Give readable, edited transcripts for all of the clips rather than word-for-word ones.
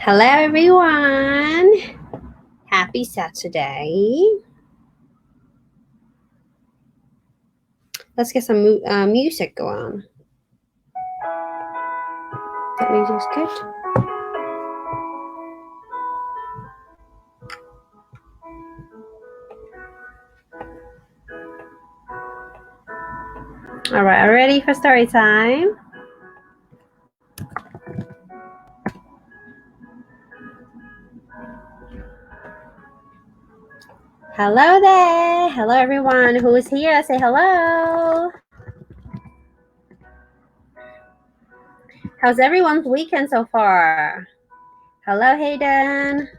Hello, everyone. Happy Saturday. Let's get some music going. That music's good. All right, are you ready for story time? Hello there. Hello, everyone who is here. Say hello. How's everyone's weekend so far? Hello, Hayden.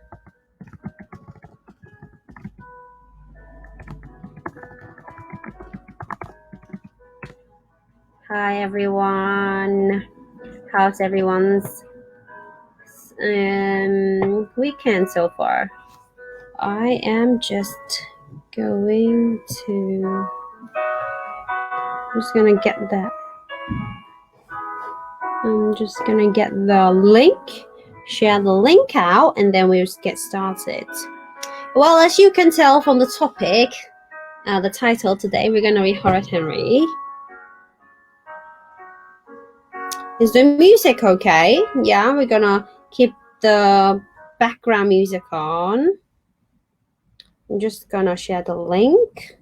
Hi, everyone. How's everyone's weekend so far? I am just going to... I'm just going to get that. I'm just going to get the link, share the link out, and then we'll just get started. Well, as you can tell from the topic, the title today, we're going to read Horrid Henry. Is the music okay? Yeah, we're going to keep the background music on. I'm just going to share the link.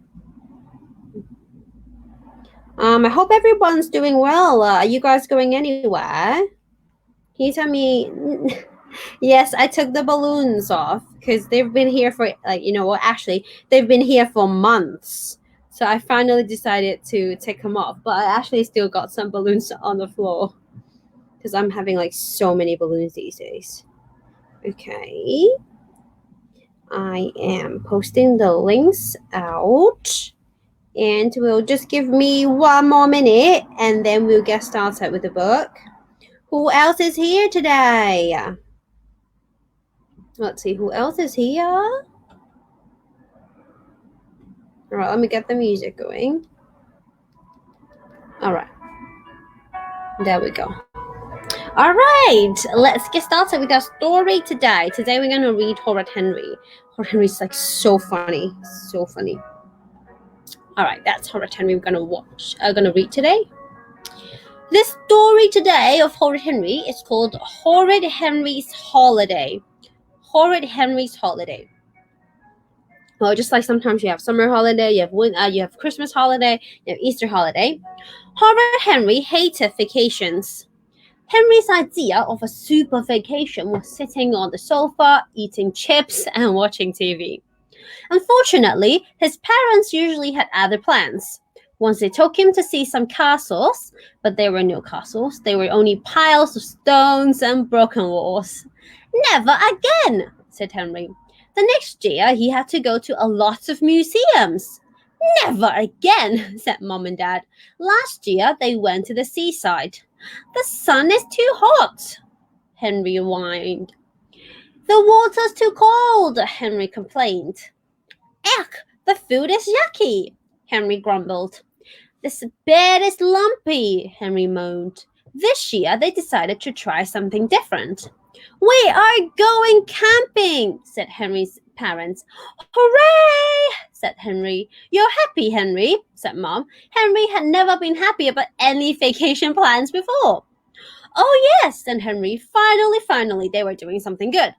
I hope everyone's doing well. Are you guys going anywhere? Can you tell me? Yes, I took the balloons off because they've been here for, actually, they've been here for months. So I finally decided to take them off. But I actually still got some balloons on the floor because I'm having so many balloons these days. Okay. I am posting the links out. And we'll just give me one more minute and then we'll get started with the book. Who else is here today? Let's see, who else is here? All right, let me get the music going. All right. There we go. All right, let's get started with our story today. Today we're going to read Horrid Henry. Horrid Henry is so funny. So funny. All right, that's Horrid Henry we're going to read today. This story today of Horrid Henry is called Horrid Henry's Holiday. Horrid Henry's Holiday. Well, just like sometimes you have summer holiday, you have Christmas holiday, you have Easter holiday. Horrid Henry hated vacations. Henry's idea of a super vacation was sitting on the sofa, eating chips, and watching TV. Unfortunately, his parents usually had other plans. Once they took him to see some castles, but there were no castles. There were only piles of stones and broken walls. Never again, said Henry. The next year, he had to go to a lot of museums. Never again, said Mom and Dad. Last year, they went to the seaside. The sun is too hot, Henry whined. The water's too cold, Henry complained. Ugh, the food is yucky, Henry grumbled. This bed is lumpy, Henry moaned. This year, they decided to try something different. We are going camping, said Henry's parents. Hooray, said Henry. You're happy, Henry, said Mom. Henry had never been happy about any vacation plans before. Oh, yes, said Henry. Finally, they were doing something good.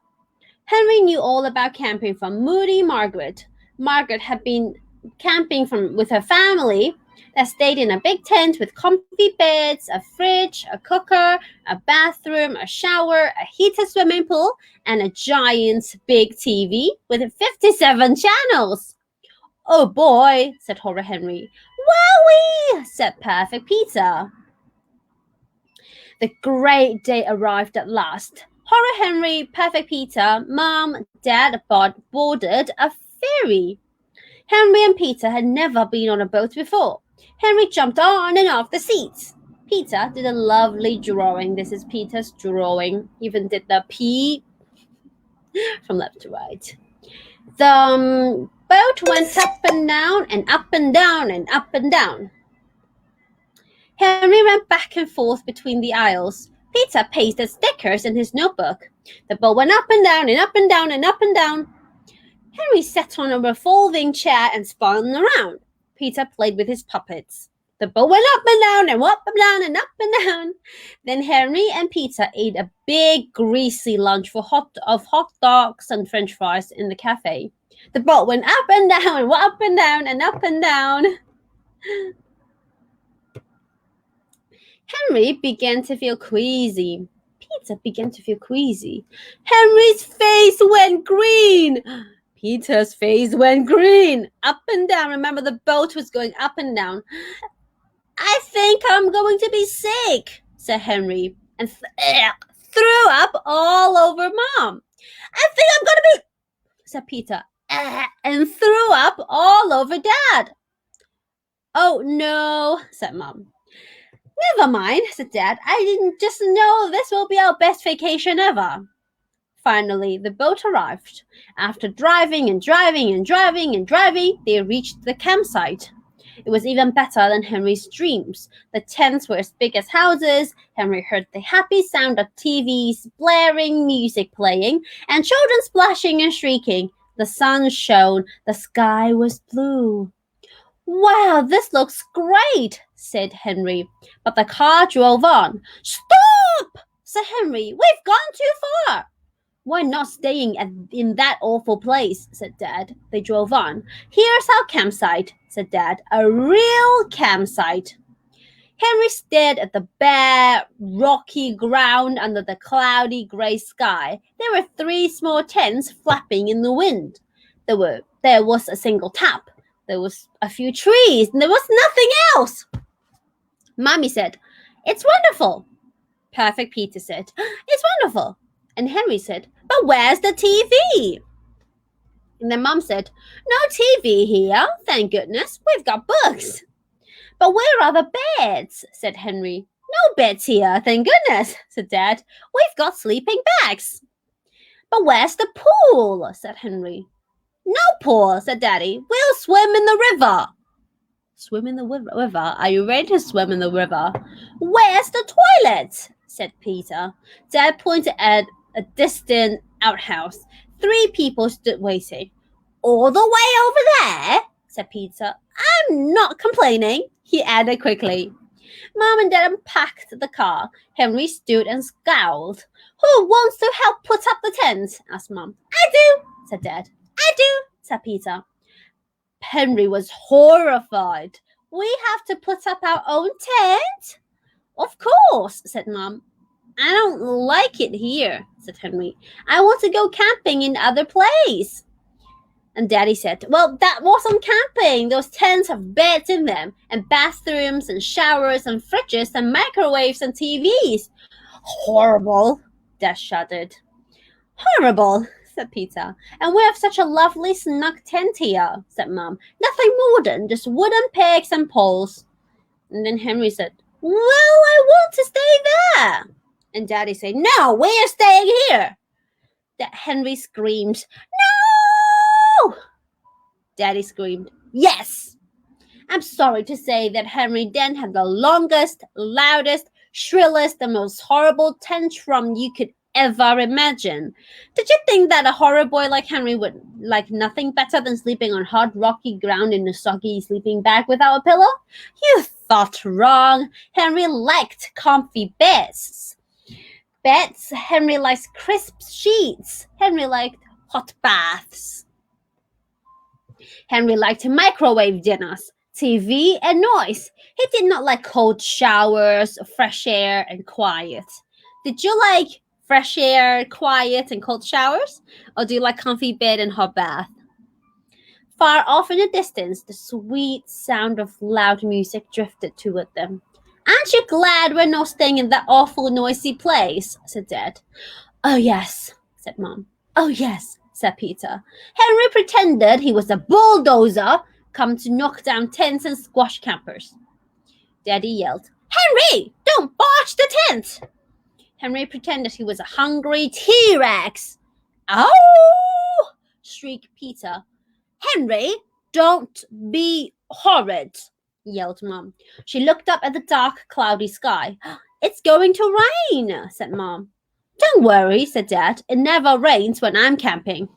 Henry knew all about camping from Moody Margaret. Margaret had been camping with her family that stayed in a big tent with comfy beds, a fridge, a cooker, a bathroom, a shower, a heated swimming pool, and a giant big TV with 57 channels. Oh boy, said Horrid Henry. Wowee, said Perfect Peter. The great day arrived at last. Horrid Henry, Perfect Peter, Mom, Dad boarded a ferry. Henry and Peter had never been on a boat before. Henry jumped on and off the seats. Peter did a lovely drawing. This is Peter's drawing. Even did the P from left to right. The boat went up and down and up and down and up and down. Henry ran back and forth between the aisles. Peter pasted stickers in his notebook. The boat went up and down and up and down and up and down. Henry sat on a revolving chair and spun around. Peter played with his puppets. The boat went up and down and up and down and up and down. Then Henry and Peter ate a big, greasy lunch of hot dogs and French fries in the cafe. The boat went up and down and up and down and up and down. Henry began to feel queasy. Peter began to feel queasy. Henry's face went green. Peter's face went green. Up and down. Remember, the boat was going up and down. I think I'm going to be sick, said Henry, and threw up all over Mom. I think I'm going to be, said Peter, and threw up all over Dad. Oh, no, said Mom. Never mind, said Dad. I didn't just know this will be our best vacation ever. Finally, the boat arrived. After driving and driving and driving and driving, they reached the campsite. It was even better than Henry's dreams. The tents were as big as houses. Henry heard the happy sound of TVs, blaring music playing, and children splashing and shrieking. The sun shone. The sky was blue. Wow, this looks great, said Henry. But the car drove on. Stop, said Henry. We've gone too far. We're not staying in that awful place, said Dad. They drove on. Here's our campsite, said Dad. A real campsite. Henry stared at the bare, rocky ground under the cloudy grey sky. There were 3 small tents flapping in the wind. There was a single tap. There was a few trees, and there was nothing else. Mommy said, It's wonderful. Perfect, Peter said. It's wonderful. And Henry said, But where's the TV? And then Mom said, No TV here, thank goodness. We've got books. But where are the beds? Said Henry. No beds here, thank goodness, said Dad. We've got sleeping bags. But where's the pool? Said Henry. No pool, said Daddy. We'll swim in the river. Swim in the river? Are you ready to swim in the river? Where's the toilet? Said Peter. Dad pointed at a distant outhouse. 3 people stood waiting. All the way over there, said Peter. I'm not complaining, he added quickly. Mom and Dad unpacked the car. Henry stood and scowled. Who wants to help put up the tent? Asked Mom. I do, said Dad. I do, said Peter. Henry was horrified. We have to put up our own tent? Of course, said Mom. I don't like it here, said Henry. I want to go camping in other place. And Daddy said, Well, that wasn't camping. Those tents have beds in them, and bathrooms, and showers, and fridges, and microwaves, and TVs. Horrible, Dad shuddered. Horrible, said Peter. And we have such a lovely snug tent here, said Mom. Nothing modern, just wooden pegs and poles. And then Henry said, Well, I want to stay there. And Daddy said, No, we're staying here. That Henry screamed, No! Daddy screamed, Yes. I'm sorry to say that Henry then had the longest, loudest, shrillest, and most horrible tantrum you could ever imagine. Did you think that a horror boy like Henry would like nothing better than sleeping on hot, rocky ground in a soggy sleeping bag without a pillow? You thought wrong. Henry liked comfy beds. Henry liked crisp sheets. Henry liked hot baths. Henry liked microwave dinners, TV, and noise. He did not like cold showers, fresh air, and quiet. Did you like fresh air, quiet, and cold showers? Or do you like comfy bed and hot bath? Far off in the distance, the sweet sound of loud music drifted toward them. Aren't you glad we're not staying in that awful noisy place? Said Dad. Oh, yes, said Mom. Oh, yes, said Peter. Henry pretended he was a bulldozer come to knock down tents and squash campers. Daddy yelled, Henry, don't barge the tent! Henry pretended he was a hungry T-Rex. Oh! Shrieked Peter. Henry, don't be horrid, yelled Mom. She looked up at the dark, cloudy sky. It's going to rain, said Mom. Don't worry, said Dad. It never rains when I'm camping.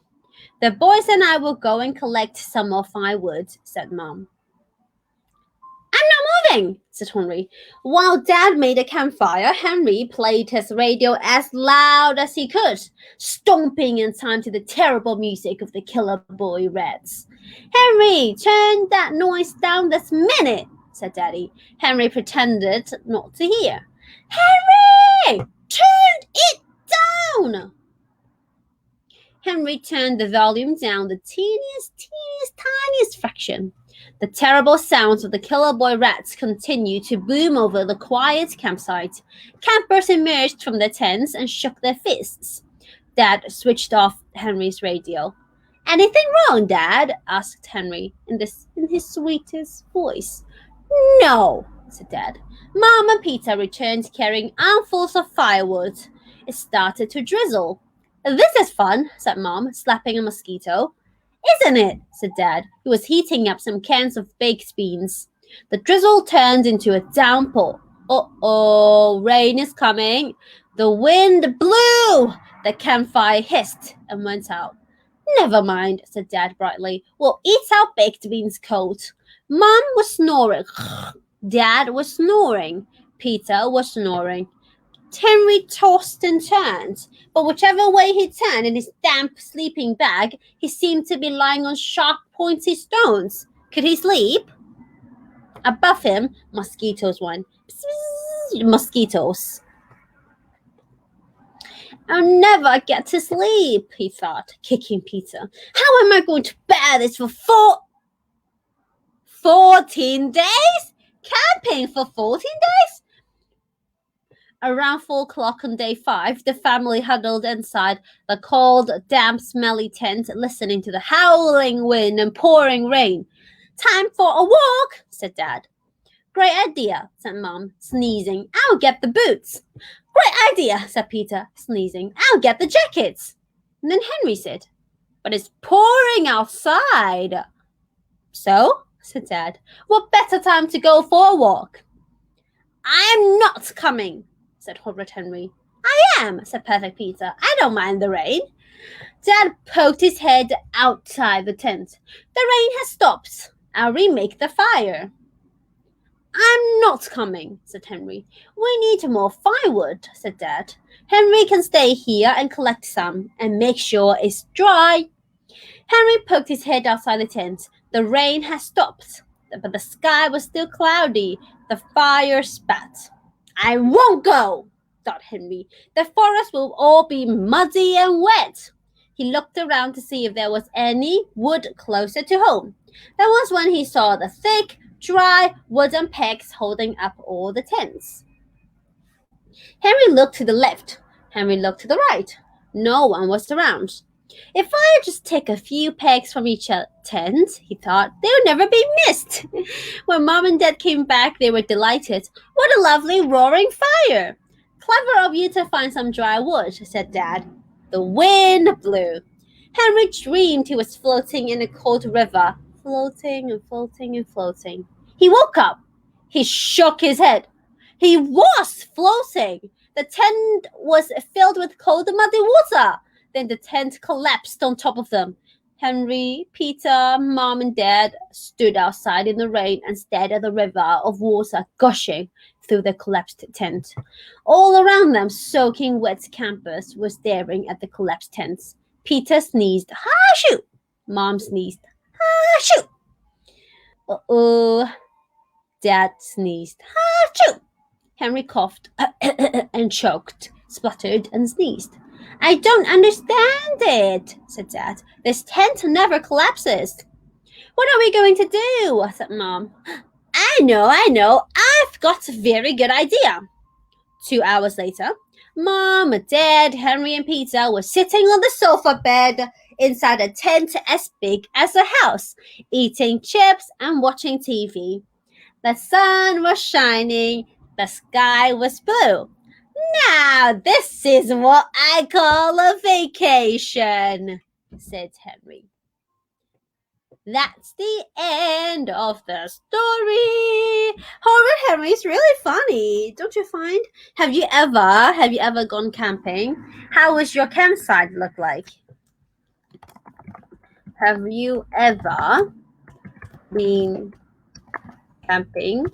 The boys and I will go and collect some more firewood, said Mom. I'm not moving, said Henry. While Dad made a campfire, Henry played his radio as loud as he could, stomping in time to the terrible music of the Killer Boy Reds. Henry, turn that noise down this minute, said Daddy. Henry pretended not to hear. Henry, turn it down! Henry turned the volume down the tiniest fraction. The terrible sounds of the Killer Boy Rats continued to boom over the quiet campsite. Campers emerged from their tents and shook their fists. Dad switched off Henry's radio. Anything wrong, Dad? Asked Henry in his sweetest voice. No, said Dad. Mom and Peter returned carrying armfuls of firewood. It started to drizzle. This is fun, said Mom, slapping a mosquito. Isn't it? Said Dad, who was heating up some cans of baked beans. The drizzle turned into a downpour. Uh-oh, rain is coming. The wind blew. The campfire hissed and went out. Never mind, said Dad brightly. We'll eat our baked beans cold. Mom was snoring. Dad was snoring. Peter was snoring. Henry tossed and turned, but whichever way he turned in his damp sleeping bag, he seemed to be lying on sharp, pointy stones. Could he sleep? Above him, mosquitoes went. Psst, mosquitoes. I'll never get to sleep, he thought, kicking Peter. How am I going to bear this for 14 days? Camping for 14 days? Around 4 o'clock on day 5, the family huddled inside the cold, damp, smelly tent, listening to the howling wind and pouring rain. Time for a walk, said Dad. Great idea, said Mom, sneezing. I'll get the boots. Great idea, said Peter, sneezing. I'll get the jackets. And then Henry said, but it's pouring outside. So, said Dad, what better time to go for a walk? I'm not coming, said Horrid Henry. I am, said Perfect Peter. I don't mind the rain. Dad poked his head outside the tent. The rain has stopped. I'll remake the fire. I'm not coming, said Henry. We need more firewood, said Dad. Henry can stay here and collect some and make sure it's dry. Henry poked his head outside the tent. The rain had stopped, but the sky was still cloudy. The fire spat. I won't go, thought Henry. The forest will all be muddy and wet. He looked around to see if there was any wood closer to home. That was when he saw the thick, dry wooden pegs holding up all the tents. Henry looked to the left. Henry looked to the right. No one was around. If I just take a few pegs from each tent, he thought, they would never be missed. When Mom and Dad came back, they were delighted. What a lovely roaring fire! Clever of you to find some dry wood, said Dad. The wind blew. Henry dreamed he was floating in a cold river, floating and floating and floating. He woke up. He shook his head. He was floating. The tent was filled with cold and muddy water. Then the tent collapsed on top of them. Henry, Peter, Mom, and Dad stood outside in the rain and stared at the river of water gushing through the collapsed tent. All around them, soaking wet campers were staring at the collapsed tents. Peter sneezed, "Ha-shoo!" Mom sneezed, "Ha-shoo!" Uh-oh. Dad sneezed, "Ha-shoo!" Henry coughed and choked, spluttered, and sneezed. I don't understand it, said Dad. This tent never collapses. What are we going to do? Said Mom. I know. I've got a very good idea. 2 hours later, Mom, Dad, Henry, and Peter were sitting on the sofa bed inside a tent as big as a house, eating chips and watching TV. The sun was shining. The sky was blue. Now, this is what I call a vacation, said Henry. that's the end of the story. Horrid Henry is really funny, don't you find? Have you ever gone camping? How was your campsite look like? Have you ever been camping?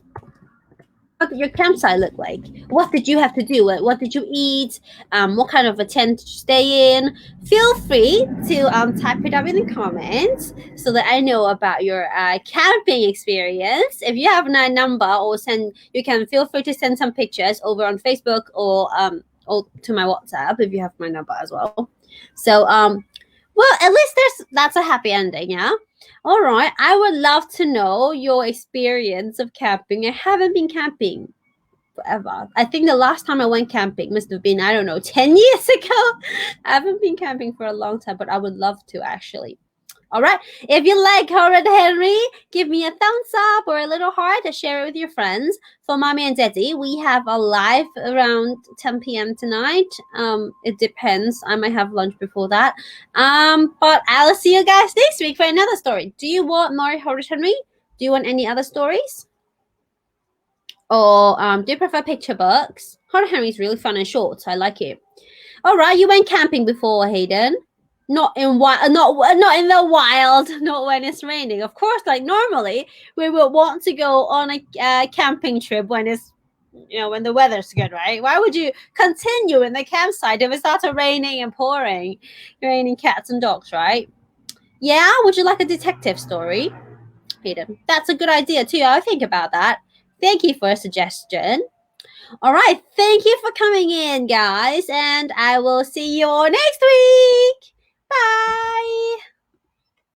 What did your campsite look like? What did you have to do? What did you eat? What kind of a tent did you stay in? Feel free to type it up in the comments so that I know about your camping experience. If you have my number, or you can feel free to send some pictures over on Facebook or to my WhatsApp if you have my number as well. So well, at least that's a happy ending, yeah. All right, I would love to know your experience of camping. I haven't been camping forever. I think the last time I went camping must have been, I don't know, 10 years ago. I haven't been camping for a long time, but I would love to actually. All right. If you like Horrid Henry, give me a thumbs up or a little heart and share it with your friends. For Mommy and Daddy, we have a live around 10 p.m. tonight. It depends. I might have lunch before that. But I'll see you guys next week for another story. Do you want more Horrid Henry? Do you want any other stories? Or do you prefer picture books? Horrid Henry is really fun and short. So I like it. All right. You went camping before, Hayden? Not in in the wild, not when it's raining. Of course, like normally we would want to go on a camping trip when it's when the weather's good, right? Why would you continue in the campsite if it started raining and pouring, raining cats and dogs, right? Yeah, would you like a detective story, Peter? That's a good idea too. I'll think about that. Thank you for a suggestion. All right, thank you for coming in, guys, and I will see you all next week. Bye.